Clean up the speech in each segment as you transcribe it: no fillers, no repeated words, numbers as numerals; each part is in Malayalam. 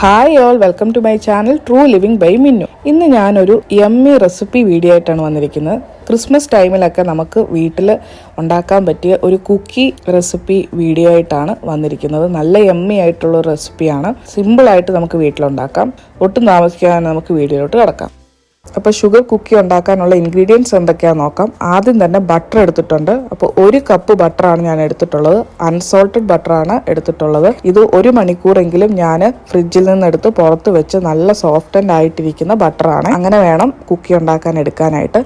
Hi all, welcome to my channel true living by Minnu. ഇന്ന് ഞാനൊരു യമ്മി റെസിപ്പി വീഡിയോ ആയിട്ടാണ് വന്നിരിക്കുന്നത്. ക്രിസ്മസ് ടൈമിലൊക്കെ നമുക്ക് വീട്ടിൽ ഉണ്ടാക്കാൻ പറ്റിയ ഒരു കുക്കി റെസിപ്പി വീഡിയോ ആയിട്ടാണ് വന്നിരിക്കുന്നത്. നല്ല യമ്മി ആയിട്ടുള്ള റെസിപ്പിയാണ്. സിമ്പിളായിട്ട് നമുക്ക് വീട്ടിലുണ്ടാക്കാം. ഒട്ടും താമസിക്കാതെ നമുക്ക് വീഡിയോയിലോട്ട് കിടക്കാം. അപ്പോൾ ഷുഗർ കുക്കി ഉണ്ടാക്കാനുള്ള ഇൻഗ്രീഡിയൻസ് എന്തൊക്കെയാണെന്ന് നോക്കാം. ആദ്യം തന്നെ ബട്ടർ എടുത്തിട്ടുണ്ട്. അപ്പോൾ 1 കപ്പ് ബട്ടറാണ് ഞാൻ എടുത്തിട്ടുള്ളത്. അൺസോൾട്ടഡ് ബട്ടറാണ് എടുത്തിട്ടുള്ളത്. ഇത് 1 മണിക്കൂറെങ്കിലും ഞാൻ ഫ്രിഡ്ജിൽ നിന്നെടുത്ത് പുറത്ത് വെച്ച് നല്ല സോഫ്റ്റ് ആൻഡ് ആയിട്ടിരിക്കുന്ന ബട്ടറാണ്. അങ്ങനെ വേണം കുക്കി ഉണ്ടാക്കാൻ എടുക്കാനായിട്ട്.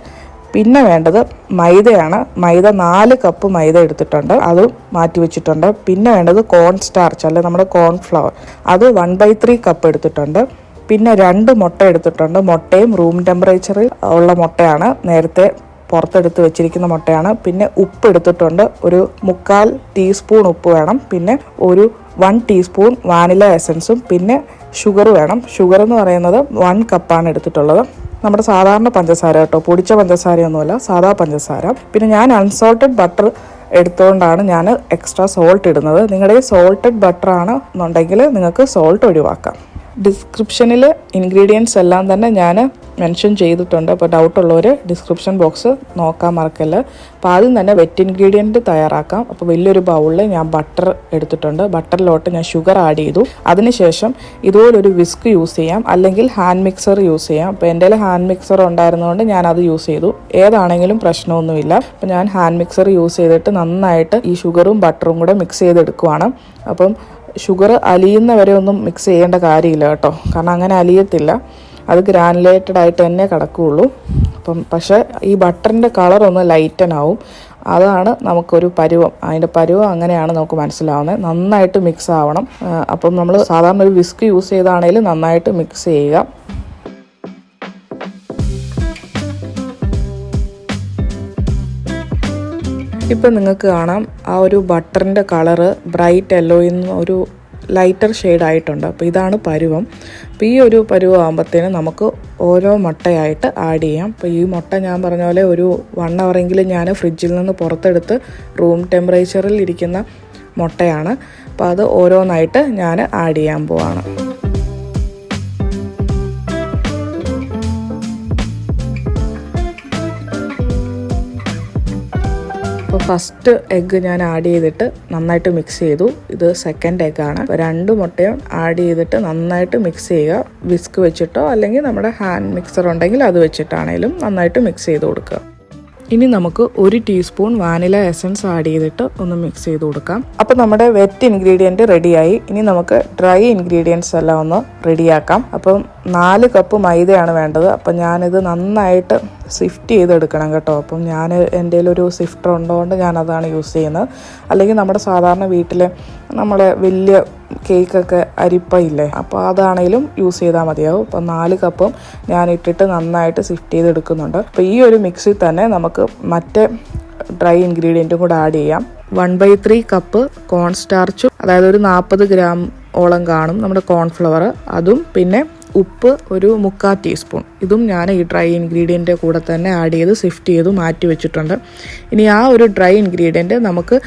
പിന്നെ വേണ്ടത് മൈദയാണ്. മൈദ 4 കപ്പ് മൈദ എടുത്തിട്ടുണ്ട്, അത് മാറ്റി വെച്ചിട്ടുണ്ട്. പിന്നെ വേണ്ടത് കോൺ സ്റ്റാർച്ച്, അല്ലെ നമ്മുടെ കോൺഫ്ലവർ, അത് 1/3 കപ്പ് എടുത്തിട്ടുണ്ട്. പിന്നെ 2 മുട്ട എടുത്തിട്ടുണ്ട്. മുട്ടയും റൂം ടെമ്പറേച്ചറിൽ ഉള്ള മുട്ടയാണ്, നേരത്തെ പുറത്തെടുത്ത് വെച്ചിരിക്കുന്ന മുട്ടയാണ്. പിന്നെ ഉപ്പ് എടുത്തിട്ടുണ്ട്, ഒരു 1/4 ടീസ്പൂൺ ഉപ്പ് വേണം. പിന്നെ ഒരു 1 ടീസ്പൂൺ വാനില എസൻസും പിന്നെ ഷുഗർ വേണം. ഷുഗർ എന്ന് പറയുന്നത് 1 കപ്പാണ് എടുത്തിട്ടുള്ളത്. നമ്മുടെ സാധാരണ പഞ്ചസാര കേട്ടോ, പൊടിച്ച പഞ്ചസാരയൊന്നുമല്ല, സാധാ പഞ്ചസാര. പിന്നെ ഞാൻ അൺസോൾട്ടഡ് ബട്ടർ എടുത്തുകൊണ്ടാണ് ഞാൻ എക്സ്ട്രാ സോൾട്ട് ഇടുന്നത്. നിങ്ങളുടെ സോൾട്ടഡ് ബട്ടർ ആണ് എന്നുണ്ടെങ്കിൽ നിങ്ങൾക്ക് സോൾട്ട് ഒഴിവാക്കാം. ഡിസ്ക്രിപ്ഷനിൽ ഇൻഗ്രീഡിയൻസ് എല്ലാം തന്നെ ഞാൻ മെൻഷൻ ചെയ്തിട്ടുണ്ട്. അപ്പോൾ ഡൗട്ടുള്ളവർ ഡിസ്ക്രിപ്ഷൻ ബോക്സ് നോക്കാൻ മറക്കല്ല. അപ്പോൾ ആദ്യം തന്നെ വെറ്റ് ഇൻഗ്രീഡിയൻറ്റ് തയ്യാറാക്കാം. അപ്പോൾ വലിയൊരു ബൗളിൽ ഞാൻ ബട്ടർ എടുത്തിട്ടുണ്ട്. ബട്ടറിലോട്ട് ഞാൻ ഷുഗർ ആഡ് ചെയ്തു. അതിനുശേഷം ഇതുപോലൊരു വിസ്ക് യൂസ് ചെയ്യാം, അല്ലെങ്കിൽ ഹാൻഡ് മിക്സർ യൂസ് ചെയ്യാം. അപ്പോൾ എൻ്റെ കയ്യിൽ ഹാൻഡ് മിക്സർ ഉണ്ടായിരുന്നതുകൊണ്ട് ഞാനത് യൂസ് ചെയ്തു. ഏതാണെങ്കിലും പ്രശ്നമൊന്നുമില്ല. അപ്പോൾ ഞാൻ ഹാൻഡ് മിക്സർ യൂസ് ചെയ്തിട്ട് നന്നായിട്ട് ഈ ഷുഗറും ബട്ടറും കൂടെ മിക്സ് ചെയ്തെടുക്കുവാണ്. അപ്പം ഷുഗർ അലിയുന്ന വരെ ഒന്നും മിക്സ് ചെയ്യേണ്ട കാര്യമില്ല കേട്ടോ, കാരണം അങ്ങനെ അലിയത്തില്ല. അത് ഗ്രാനുലേറ്റഡ് ആയിട്ട് തന്നെ കിടക്കുകയുള്ളൂ. അപ്പം പക്ഷേ ഈ ബട്ടറിൻ്റെ കളറൊന്ന് ലൈറ്റൻ ആവും. അതാണ് നമുക്കൊരു പരുവം. അതിൻ്റെ പരുവം അങ്ങനെയാണ് നമുക്ക് മനസ്സിലാവുന്നത്. നന്നായിട്ട് മിക്സ് ആവണം. അപ്പം നമ്മൾ സാധാരണ ഒരു വിസ്ക് യൂസ് ചെയ്താണെങ്കിലും നന്നായിട്ട് മിക്സ് ചെയ്യുക. ഇപ്പം നിങ്ങൾക്ക് കാണാം ആ ഒരു ബട്ടറിൻ്റെ കളറ് ബ്രൈറ്റ് യെല്ലോയിൽ നിന്ന് ഒരു ലൈറ്റർ ഷെയ്ഡായിട്ടുണ്ട്. അപ്പോൾ ഇതാണ് പരുവം. അപ്പോൾ ഈ ഒരു പരുവം ആകുമ്പോഴത്തേനും നമുക്ക് ഓരോ മുട്ടയായിട്ട് ആഡ് ചെയ്യാം. അപ്പോൾ ഈ മുട്ട ഞാൻ പറഞ്ഞ പോലെ ഒരു 1 ഹവറെങ്കിലും ഞാൻ ഫ്രിഡ്ജിൽ നിന്ന് പുറത്തെടുത്ത് റൂം ടെമ്പറേച്ചറിൽ ഇരിക്കുന്ന മുട്ടയാണ്. അപ്പോൾ അത് ഓരോന്നായിട്ട് ഞാൻ ആഡ് ചെയ്യാൻ പോവാണ്. അപ്പോൾ ഫസ്റ്റ് എഗ്ഗ് ഞാൻ ആഡ് ചെയ്തിട്ട് നന്നായിട്ട് മിക്സ് ചെയ്തു. ഇത് സെക്കൻഡ് എഗ്ഗാണ്. അപ്പോൾ 2 മുട്ടയും ആഡ് ചെയ്തിട്ട് നന്നായിട്ട് മിക്സ് ചെയ്യുക. വിസ്ക് വെച്ചിട്ടോ അല്ലെങ്കിൽ നമ്മുടെ ഹാൻഡ് മിക്സർ ഉണ്ടെങ്കിൽ അത് വെച്ചിട്ടാണേലും നന്നായിട്ട് മിക്സ് ചെയ്ത് കൊടുക്കുക. ഇനി നമുക്ക് 1 ടീസ്പൂൺ വാനില എസൻസ് ആഡ് ചെയ്തിട്ട് ഒന്ന് മിക്സ് ചെയ്ത് കൊടുക്കാം. അപ്പോൾ നമ്മുടെ വെറ്റ് ഇൻഗ്രീഡിയൻറ്റ് റെഡിയായി. ഇനി നമുക്ക് ഡ്രൈ ഇൻഗ്രീഡിയൻസ് എല്ലാം ഒന്ന് റെഡിയാക്കാം. അപ്പം 4 കപ്പ് മൈദയാണ് വേണ്ടത്. അപ്പം ഞാനിത് നന്നായിട്ട് സിഫ്റ്റ് ചെയ്തെടുക്കണം കേട്ടോ. അപ്പം ഞാൻ എൻ്റെ ഒരു സിഫ്റ്റർ ഉള്ളതുകൊണ്ട് ഞാനതാണ് യൂസ് ചെയ്യുന്നത്. അല്ലെങ്കിൽ നമ്മുടെ സാധാരണ വീട്ടിലെ നമ്മളെ വലിയ കേക്കൊക്കെ അരിപ്പയില്ലേ, അപ്പോൾ അതാണെങ്കിലും യൂസ് ചെയ്താൽ മതിയാവും. അപ്പം 4 കപ്പും ഞാൻ ഇട്ടിട്ട് നന്നായിട്ട് സിഫ്റ്റ് ചെയ്തെടുക്കുന്നുണ്ട്. അപ്പോൾ ഈ ഒരു മിക്സിൽ തന്നെ നമുക്ക് മറ്റേ ഡ്രൈ ഇൻഗ്രീഡിയൻറ്റും കൂടെ ആഡ് ചെയ്യാം. 1/3 കപ്പ് കോൺ സ്റ്റാർച്ചും, അതായത് ഒരു 40 ഗ്രാം ഓളം കാണും നമ്മുടെ കോൺഫ്ലവർ, അതും പിന്നെ ഉപ്പ് ഒരു 1/4 ടീസ്പൂൺ, ഇതും ഞാൻ ഈ ഡ്രൈ ഇൻഗ്രീഡിയൻ്റെ കൂടെ തന്നെ ആഡ് ചെയ്ത് സിഫ്റ്റ് ചെയ്ത് മാറ്റി വെച്ചിട്ടുണ്ട്. ഇനി ആ ഒരു ഡ്രൈ ഇൻഗ്രീഡിയൻറ്റ് നമുക്ക്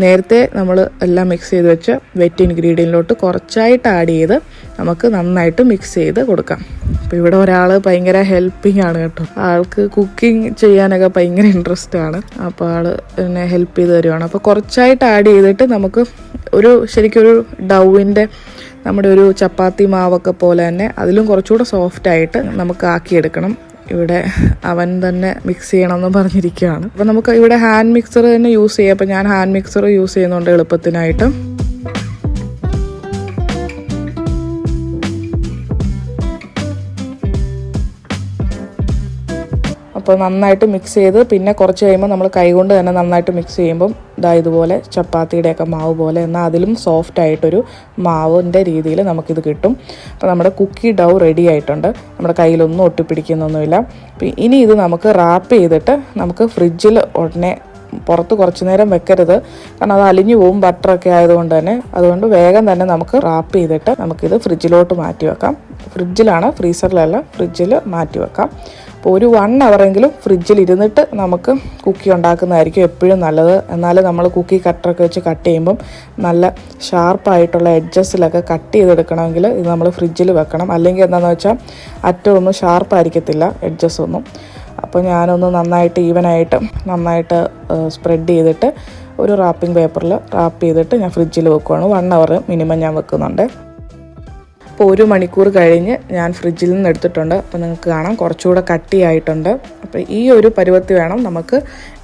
നേരത്തെ നമ്മൾ എല്ലാം മിക്സ് ചെയ്ത് വെച്ച് വെറ്റ് ഇൻഗ്രീഡിയൻറ്റിലോട്ട് കുറച്ചായിട്ട് ആഡ് ചെയ്ത് നമുക്ക് നന്നായിട്ട് മിക്സ് ചെയ്ത് കൊടുക്കാം. അപ്പോൾ ഇവിടെ ഒരാൾ ഭയങ്കര ഹെൽപ്പിംഗ് ആണ് കേട്ടോ. ആൾക്ക് കുക്കിംഗ് ചെയ്യാനൊക്കെ ഭയങ്കര ഇൻട്രസ്റ്റ് ആണ്. അപ്പോൾ ആൾ എന്നെ ഹെൽപ്പ് ചെയ്ത് തരുവാണ്. അപ്പോൾ കുറച്ചായിട്ട് ആഡ് ചെയ്തിട്ട് നമുക്ക് ശരിക്കൊരു ഡൗവിൻ്റെ നമ്മുടെ ഒരു ചപ്പാത്തി മാവൊക്കെ പോലെ തന്നെ അതിലും കുറച്ചുകൂടെ സോഫ്റ്റായിട്ട് നമുക്ക് ആക്കിയെടുക്കണം. ഇവിടെ അവൻ തന്നെ മിക്സ് ചെയ്യണമെന്ന് പറഞ്ഞിരിക്കുകയാണ്. അപ്പോൾ നമുക്ക് ഇവിടെ ഹാൻഡ് മിക്സർ തന്നെ യൂസ് ചെയ്യാം. അപ്പോൾ ഞാൻ ഹാൻഡ് മിക്സർ യൂസ് ചെയ്യുന്നുണ്ട് എളുപ്പത്തിനായിട്ട്. അപ്പോൾ നന്നായിട്ട് മിക്സ് ചെയ്ത് പിന്നെ കുറച്ച് കഴിയുമ്പോൾ നമ്മൾ കൈകൊണ്ട് തന്നെ നന്നായിട്ട് മിക്സ് ചെയ്യുമ്പം ഇതുപോലെ ചപ്പാത്തിയുടെയൊക്കെ മാവ് പോലെ, എന്നാൽ അതിലും സോഫ്റ്റ് ആയിട്ടൊരു മാവിൻ്റെ രീതിയിൽ നമുക്കിത് കിട്ടും. അപ്പോൾ നമ്മുടെ കുക്കി ഡൗ റെഡി ആയിട്ടുണ്ട്. നമ്മുടെ കയ്യിലൊന്നും ഒട്ടിപ്പിടിക്കുന്നൊന്നുമില്ല. അപ്പോൾ ഇനി ഇത് നമുക്ക് റാപ്പ് ചെയ്തിട്ട് നമുക്ക് ഫ്രിഡ്ജിൽ ഉടനെ പുറത്ത് കുറച്ച് നേരം വെക്കരുത്, കാരണം അത് അലിഞ്ഞു പോവും ബട്ടറൊക്കെ ആയതുകൊണ്ട് തന്നെ. അതുകൊണ്ട് വേഗം തന്നെ നമുക്ക് റാപ്പ് ചെയ്തിട്ട് നമുക്കിത് ഫ്രിഡ്ജിലോട്ട് മാറ്റി വെക്കാം. ഫ്രിഡ്ജിലാണ്, ഫ്രീസറിലല്ല, ഫ്രിഡ്ജിൽ മാറ്റി വെക്കാം. അപ്പോൾ ഒരു 1 അവറെങ്കിലും ഫ്രിഡ്ജിൽ ഇരുന്നിട്ട് നമുക്ക് കുക്കി ഉണ്ടാക്കുന്നതായിരിക്കും എപ്പോഴും നല്ലത്. എന്നാലും നമ്മൾ കുക്കി കട്ടറൊക്കെ വെച്ച് കട്ട് ചെയ്യുമ്പം നല്ല ഷാർപ്പായിട്ടുള്ള എഡ്ജസിലൊക്കെ കട്ട് ചെയ്തെടുക്കണമെങ്കിൽ ഇത് നമ്മൾ ഫ്രിഡ്ജിൽ വെക്കണം. അല്ലെങ്കിൽ എന്താണെന്ന് വെച്ചാൽ അറ്റമൊന്നും ഷാർപ്പായിരിക്കത്തില്ല എഡ്ജസ് ഒന്നും. അപ്പോൾ ഞാനൊന്ന് നന്നായിട്ട് സ്പ്രെഡ് ചെയ്തിട്ട് ഒരു റാപ്പിംഗ് പേപ്പറിൽ റാപ്പ് ചെയ്തിട്ട് ഞാൻ ഫ്രിഡ്ജിൽ വെക്കുവാണ്. 1 അവർ മിനിമം ഞാൻ വെക്കുന്നുണ്ട്. അപ്പോൾ 1 മണിക്കൂർ കഴിഞ്ഞ് ഞാൻ ഫ്രിഡ്ജിൽ നിന്ന് എടുത്തിട്ടുണ്ട്. അപ്പോൾ നിങ്ങൾക്ക് കാണാം കുറച്ചുകൂടെ കട്ടിയായിട്ടുണ്ട്. അപ്പോൾ ഈ ഒരു പരുവത്തിൽ വേണം നമുക്ക്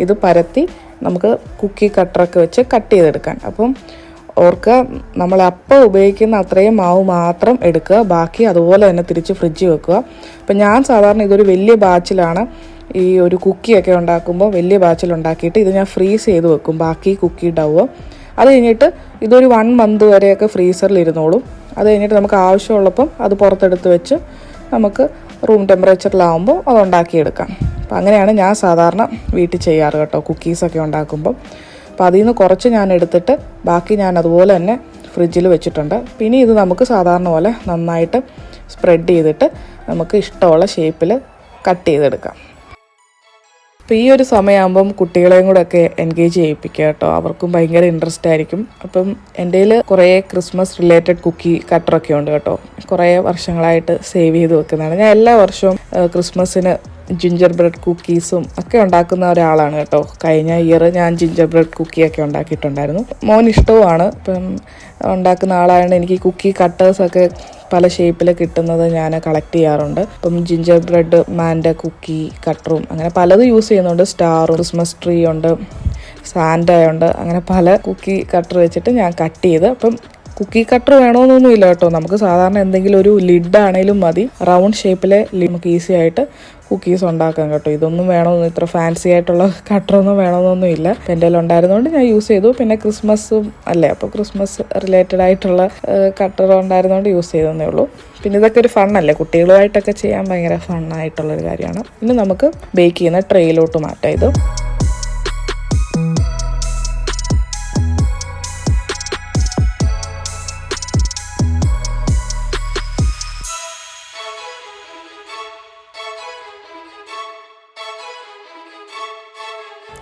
ഇത് പരത്തി നമുക്ക് കുക്കി കട്ടറൊക്കെ വെച്ച് കട്ട് ചെയ്തെടുക്കാൻ. അപ്പം ഓർക്കുക, നമ്മൾ അപ്പം ഉപയോഗിക്കുന്ന അത്രയും മാവ് മാത്രം എടുക്കുക, ബാക്കി അതുപോലെ തന്നെ തിരിച്ച് ഫ്രിഡ്ജിൽ വെക്കുക. അപ്പം ഞാൻ സാധാരണ ഇതൊരു വലിയ ബാച്ചിലാണ് ഈ ഒരു കുക്കിയൊക്കെ ഉണ്ടാക്കുമ്പോൾ വലിയ ബാച്ചിൽ ഉണ്ടാക്കിയിട്ട് ഇത് ഞാൻ ഫ്രീസ് ചെയ്ത് വെക്കും, ബാക്കി കുക്കി ഡവ്. അത് കഴിഞ്ഞിട്ട് ഇതൊരു 1 മന്ത് വരെയൊക്കെ ഫ്രീസറിൽ ഇരുന്നോളും. അത് കഴിഞ്ഞിട്ട് നമുക്ക് ആവശ്യമുള്ളപ്പം അത് പുറത്തെടുത്ത് വെച്ച് നമുക്ക് റൂം ടെമ്പറേച്ചറിലാവുമ്പോൾ അത് ഉണ്ടാക്കിയെടുക്കാം. അപ്പോൾ അങ്ങനെയാണ് ഞാൻ സാധാരണ വീട്ടിൽ ചെയ്യാറ് കേട്ടോ, കുക്കീസൊക്കെ ഉണ്ടാക്കുമ്പോൾ. അപ്പോൾ അതിൽ നിന്ന് കുറച്ച് ഞാൻ എടുത്തിട്ട് ബാക്കി ഞാൻ അതുപോലെ തന്നെ ഫ്രിഡ്ജിൽ വെച്ചിട്ടുണ്ട്. പിന്നെ ഇത് നമുക്ക് സാധാരണ പോലെ നന്നായിട്ട് സ്പ്രെഡ് ചെയ്തിട്ട് നമുക്ക് ഇഷ്ടമുള്ള ഷേപ്പിൽ കട്ട് ചെയ്തെടുക്കാം. അപ്പോൾ ഈ ഒരു സമയമാകുമ്പം കുട്ടികളെയും കൂടെ ഒക്കെ എൻഗേജ് ചെയ്യിപ്പിക്കുക കേട്ടോ, അവർക്കും ഭയങ്കര ഇൻട്രസ്റ്റ് ആയിരിക്കും. അപ്പം എൻ്റെ കയ്യിൽ കുറേ ക്രിസ്മസ് റിലേറ്റഡ് കുക്കി കട്ടറൊക്കെ ഉണ്ട് കേട്ടോ, കുറേ വർഷങ്ങളായിട്ട് സേവ് ചെയ്ത് വെക്കുന്നതാണ്. ഞാൻ എല്ലാ വർഷവും ക്രിസ്മസിന് ജിഞ്ചർ ബ്രെഡ് കുക്കീസും ഒക്കെ ഉണ്ടാക്കുന്ന ഒരാളാണ് കേട്ടോ. കഴിഞ്ഞ ഇയർ ഞാൻ ജിഞ്ചർ ബ്രെഡ് കുക്കിയൊക്കെ ഉണ്ടാക്കിയിട്ടുണ്ടായിരുന്നു. മോൻ ഇഷ്ടവുമാണ്. ഇപ്പം ഉണ്ടാക്കുന്ന ആളായതുകൊണ്ട് എനിക്ക് കുക്കി കട്ടേഴ്സൊക്കെ പല ഷേപ്പിൽ കിട്ടുന്നത് ഞാൻ കളക്ട് ചെയ്യാറുണ്ട്. ഇപ്പം ജിഞ്ചർ ബ്രെഡ് മാൻ്റെ കുക്കി കട്ടറും അങ്ങനെ പലതും യൂസ് ചെയ്യുന്നുണ്ട്. സ്റ്റാറും ക്രിസ്മസ് ട്രീ ഉണ്ട്, സാൻഡയുണ്ട്, അങ്ങനെ പല കുക്കി കട്ടർ വെച്ചിട്ട് ഞാൻ കട്ട് ചെയ്ത്. അപ്പം കുക്കി കട്ടർ വേണമെന്നൊന്നുമില്ല കേട്ടോ, നമുക്ക് സാധാരണ എന്തെങ്കിലും ഒരു ലിഡ് ആണെങ്കിലും മതി. റൗണ്ട് ഷേപ്പിലെ നമുക്ക് ഈസി ആയിട്ട് കുക്കീസ് ഉണ്ടാക്കാം കേട്ടോ. ഇതൊന്നും വേണമെന്ന് ഇത്ര ഫാൻസി ആയിട്ടുള്ള കട്ടറൊന്നും വേണമെന്നൊന്നും ഇല്ല. എൻ്റെ കയ്യിൽ ഉണ്ടായിരുന്നതുകൊണ്ട് ഞാൻ യൂസ് ചെയ്തു. പിന്നെ ക്രിസ്മസും അല്ലേ, അപ്പോൾ ക്രിസ്മസ് റിലേറ്റഡ് ആയിട്ടുള്ള കട്ടർ ഉണ്ടായിരുന്നതുകൊണ്ട് യൂസ് ചെയ്തതേ ഉള്ളൂ. പിന്നെ ഇതൊക്കെ ഒരു ഫണ്ണല്ലേ, കുട്ടികളുമായിട്ടൊക്കെ ചെയ്യാൻ ഭയങ്കര ഫണ്ണായിട്ടുള്ളൊരു കാര്യമാണ്. ഇനി നമുക്ക് ബേക്ക് ചെയ്യുന്ന ട്രേയിലോട്ട് മാറ്റാം ഇത്.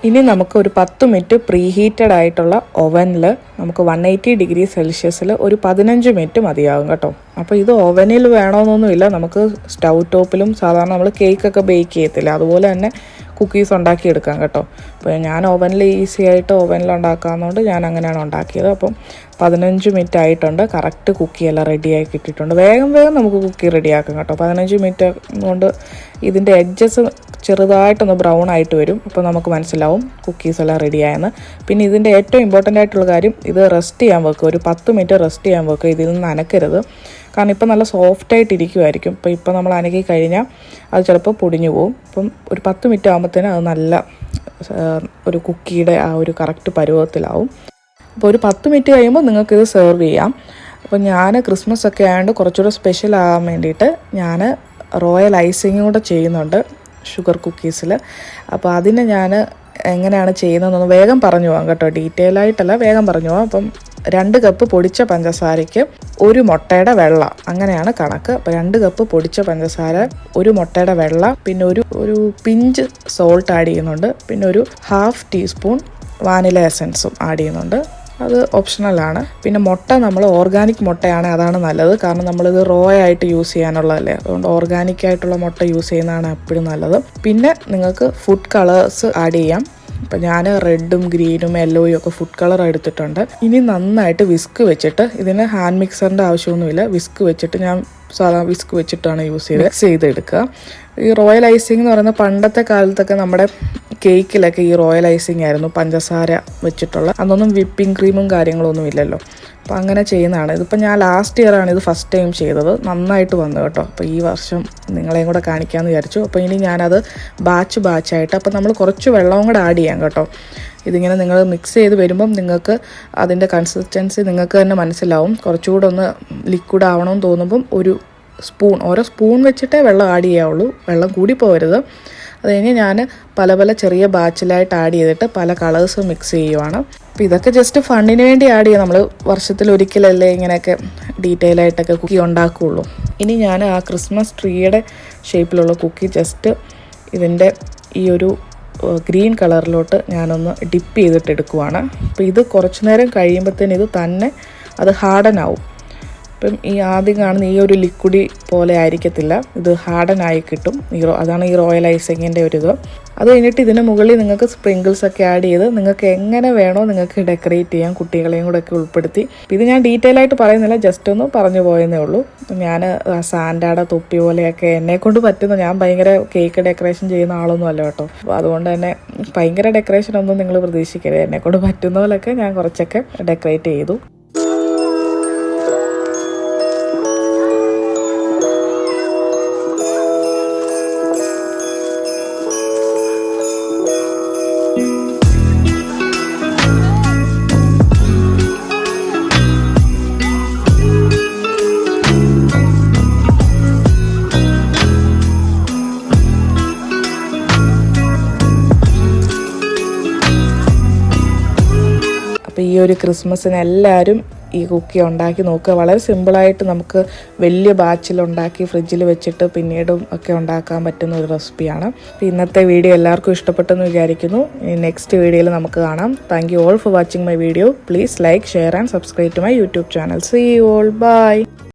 ഇനി നമുക്ക് ഒരു 10 മിനിറ്റ് പ്രീ ഹീറ്റഡ് ആയിട്ടുള്ള ഓവനിൽ നമുക്ക് 180 ഡിഗ്രി സെൽഷ്യസിൽ ഒരു 15 മിനിറ്റ് മതിയാകും കേട്ടോ. അപ്പോൾ ഇത് ഓവനിൽ വേണമെന്നൊന്നുമില്ല, നമുക്ക് സ്റ്റൗ ടോപ്പിലും സാധാരണ നമ്മൾ കേക്കൊക്കെ ബേക്ക് ചെയ്യത്തില്ല അതുപോലെ തന്നെ കുക്കീസ് ഉണ്ടാക്കിയെടുക്കാം കേട്ടോ. അപ്പോൾ ഞാൻ ഓവനിൽ ഈസി ആയിട്ട് ഓവനിൽ ഉണ്ടാക്കാവുന്നതുകൊണ്ട് ഞാൻ അങ്ങനെയാണ് ഉണ്ടാക്കിയത്. അപ്പം 15 മിനിറ്റ് ആയിട്ടുണ്ട്. കറക്റ്റ് കുക്കിയെല്ലാം റെഡിയാക്കി കിട്ടിയിട്ടുണ്ട്. വേഗം നമുക്ക് കുക്കി റെഡിയാക്കാം കേട്ടോ. 15 മിനിറ്റ് കൊണ്ട് ഇതിൻ്റെ എഡ്ജസ് ചെറുതായിട്ടൊന്ന് ബ്രൗൺ ആയിട്ട് വരും. അപ്പോൾ നമുക്ക് മനസ്സിലാവും കുക്കീസ് എല്ലാം റെഡിയായെന്ന്. പിന്നെ ഇതിൻ്റെ ഏറ്റവും ഇമ്പോർട്ടൻ്റ് ആയിട്ടുള്ള കാര്യം, ഇത് റെസ്റ്റ് ചെയ്യാൻ വെക്കുക, ഒരു 10 മിനിറ്റ് റെസ്റ്റ് ചെയ്യാൻ വെക്കുക. ഇതിൽ നിന്ന് അനക്കരുത്, കാരണം ഇപ്പം നല്ല സോഫ്റ്റായിട്ട് ഇരിക്കുമായിരിക്കും. ഇപ്പോൾ നമ്മൾ അനക്കി കഴിഞ്ഞാൽ അത് ചിലപ്പോൾ പൊടിഞ്ഞു പോകും. അപ്പം ഒരു 10 മിനിറ്റ് ആകുമ്പോഴത്തേനും അത് നല്ല ഒരു കുക്കിയുടെ ആ ഒരു കറക്റ്റ് പരുവത്തിലാവും. അപ്പോൾ ഒരു 10 മിനിറ്റ് കഴിയുമ്പോൾ നിങ്ങൾക്കിത് സെർവ് ചെയ്യാം. അപ്പോൾ ഞാൻ ക്രിസ്മസ് ഒക്കെ ആയതുകൊണ്ട് കുറച്ചുകൂടെ സ്പെഷ്യൽ ആകാൻ വേണ്ടിയിട്ട് ഞാൻ റോയൽ ഐസിങ്ങും കൂടെ ചെയ്യുന്നുണ്ട് ഷുഗർ കുക്കീസിൽ. അപ്പോൾ അതിന് ഞാൻ എങ്ങനെയാണ് ചെയ്യുന്നതെന്നൊന്ന് വേഗം പറഞ്ഞു പോകാം കേട്ടോ, ഡീറ്റെയിൽ ആയിട്ടല്ല, വേഗം പറഞ്ഞു പോകാം. അപ്പം 2 കപ്പ് പൊടിച്ച പഞ്ചസാരയ്ക്ക് 1 മുട്ടയുടെ വെള്ള, അങ്ങനെയാണ് കണക്ക്. അപ്പോൾ 2 കപ്പ് പൊടിച്ച പഞ്ചസാര, 1 മുട്ടയുടെ വെള്ള, പിന്നെ ഒരു പിഞ്ച് സോൾട്ട് ആഡ് ചെയ്യുന്നുണ്ട്, പിന്നെ ഒരു 1/2 ടീസ്പൂൺ വാനില എസൻസും ആഡ് ചെയ്യുന്നുണ്ട്. അത് ഓപ്ഷണലാണ്. പിന്നെ മുട്ട നമ്മൾ ഓർഗാനിക് മുട്ടയാണ്, അതാണ് നല്ലത്. കാരണം നമ്മളിത് റോ ആയിട്ട് യൂസ് ചെയ്യാനുള്ളതല്ലേ, അതുകൊണ്ട് ഓർഗാനിക് ആയിട്ടുള്ള മുട്ട യൂസ് ചെയ്യുന്നതാണ് എപ്പോഴും നല്ലത്. പിന്നെ നിങ്ങൾക്ക് ഫുഡ് കളേഴ്സ് ആഡ് ചെയ്യാം. അപ്പം ഞാൻ റെഡും ഗ്രീനും യെല്ലോയും ഒക്കെ ഫുഡ് കളർ എടുത്തിട്ടുണ്ട്. ഇനി നന്നായിട്ട് വിസ്ക് വെച്ചിട്ട്, ഇതിന് ഹാൻഡ് മിക്സറിൻ്റെ ആവശ്യമൊന്നുമില്ല, വിസ്ക് വെച്ചിട്ട് ഞാൻ സാധാരണ വിസ്ക് വെച്ചിട്ടാണ് മിക്സ് ചെയ്തെടുക്കുക. ഈ റോയൽ ഐസിങ് എന്ന് പറയുന്ന പണ്ടത്തെ കാലത്തൊക്കെ നമ്മുടെ കേക്കിലൊക്കെ ഈ റോയൽ ഐസിങ് ആയിരുന്നു, പഞ്ചസാര വെച്ചിട്ടുള്ള. അതൊന്നും വിപ്പിംഗ് ക്രീമും കാര്യങ്ങളൊന്നും ഇല്ലല്ലോ. അപ്പോൾ അങ്ങനെ ചെയ്യുന്നതാണ്. ഇതിപ്പോൾ ഞാൻ ലാസ്റ്റ് ഇയറാണ് ഇത് ഫസ്റ്റ് ടൈം ചെയ്തത്, നന്നായിട്ട് വന്നു കേട്ടോ. അപ്പോൾ ഈ വർഷം നിങ്ങളെയും കൂടെ കാണിക്കാമെന്ന് വിചാരിച്ചു. അപ്പോൾ ഇനി ഞാനത് ബാച്ചായിട്ട്, അപ്പോൾ നമ്മൾ കുറച്ച് വെള്ളവും കൂടെ ആഡ് ചെയ്യാം കേട്ടോ. ഇതിങ്ങനെ നിങ്ങൾ മിക്സ് ചെയ്ത് വരുമ്പം നിങ്ങൾക്ക് അതിൻ്റെ കൺസിസ്റ്റൻസി നിങ്ങൾക്ക് തന്നെ മനസ്സിലാവും. കുറച്ചുകൂടെ ഒന്ന് ലിക്വിഡ് ആവണമെന്ന് തോന്നുമ്പം ഒരു സ്പൂൺ, ഓരോ സ്പൂൺ വെച്ചിട്ടേ വെള്ളം ആഡ് ചെയ്യാവുള്ളൂ, വെള്ളം കൂടി പോകരുത്. അത് കഴിഞ്ഞ് ഞാൻ പല ചെറിയ ബാച്ചിലായിട്ട് ആഡ് ചെയ്തിട്ട് പല കളേഴ്സ് മിക്സ് ചെയ്യുവാണ്. അപ്പോൾ ഇതൊക്കെ ജസ്റ്റ് ഫണ്ടിന് വേണ്ടി ആഡ് ചെയ്യുക, നമ്മൾ വർഷത്തിലൊരിക്കലല്ലേ ഇങ്ങനെയൊക്കെ ഡീറ്റെയിൽ ആയിട്ടൊക്കെ കുക്കി ഉണ്ടാക്കുകയുള്ളൂ. ഇനി ഞാൻ ആ ക്രിസ്മസ് ട്രീയുടെ ഷേപ്പിലുള്ള കുക്കി ജസ്റ്റ് ഇതിൻ്റെ ഈ ഒരു ഗ്രീൻ കളറിലോട്ട് ഞാനൊന്ന് ഡിപ്പ് ചെയ്തിട്ട് എടുക്കുവാണ്. അപ്പോൾ ഇത് കുറച്ച് നേരം കഴിയുമ്പോഴത്തേന് ഇത് തന്നെ അത് ഹാർഡൻ ആവും. അപ്പം ഈ ആദ്യം കാണുന്ന ഈ ഒരു ലിക്വിഡി പോലെ ആയിരിക്കത്തില്ല, ഇത് ഹാർഡനായി കിട്ടും. അതാണ് ഈ റോയൽ ഐസിങ്ങിൻ്റെ ഒരു ഇത്. അത് കഴിഞ്ഞിട്ട് ഇതിന് മുകളിൽ നിങ്ങൾക്ക് സ്പ്രിങ്കിൾസ് ഒക്കെ ആഡ് ചെയ്ത് നിങ്ങൾക്ക് എങ്ങനെ വേണോ നിങ്ങൾക്ക് ഡെക്കറേറ്റ് ചെയ്യാം, കുട്ടികളെയും കൂടെ ഒക്കെ ഉൾപ്പെടുത്തി. ഇത് ഞാൻ ഡീറ്റെയിൽ ആയിട്ട് പറയുന്നില്ല, ജസ്റ്റ് ഒന്ന് പറഞ്ഞു പോയെന്നേ ഉള്ളൂ. ഞാൻ സാൻഡാടെ തൊപ്പി പോലെയൊക്കെ എന്നെക്കൊണ്ട് പറ്റുന്ന, ഞാൻ ഭയങ്കര കേക്ക് ഡെക്കറേഷൻ ചെയ്യുന്ന ആളൊന്നും അല്ല കേട്ടോ. അപ്പോൾ അതുകൊണ്ട് തന്നെ ഭയങ്കര ഡെക്കറേഷൻ ഒന്നും നിങ്ങൾ പ്രതീക്ഷിക്കരുത്. എന്നെക്കൊണ്ട് പറ്റുന്ന പോലെയൊക്കെ ഞാൻ കുറച്ചൊക്കെ ഡെക്കറേറ്റ് ചെയ്തു. അപ്പോൾ ഈ ഒരു ക്രിസ്മസിന് എല്ലാവരും ഈ കുക്കി ഉണ്ടാക്കി നോക്കുക. വളരെ സിമ്പിളായിട്ട് നമുക്ക് വലിയ ബാച്ചിലുണ്ടാക്കി ഫ്രിഡ്ജിൽ വെച്ചിട്ട് പിന്നീടും ഒക്കെ ഉണ്ടാക്കാൻ പറ്റുന്ന ഒരു റെസിപ്പിയാണ്. അപ്പോൾ ഇന്നത്തെ വീഡിയോ എല്ലാവർക്കും ഇഷ്ടപ്പെട്ടെന്ന് വിചാരിക്കുന്നു. നെക്സ്റ്റ് വീഡിയോയിൽ നമുക്ക് കാണാം. Thank you all for watching my video. Please like, share and subscribe to my YouTube channel. See you all. By.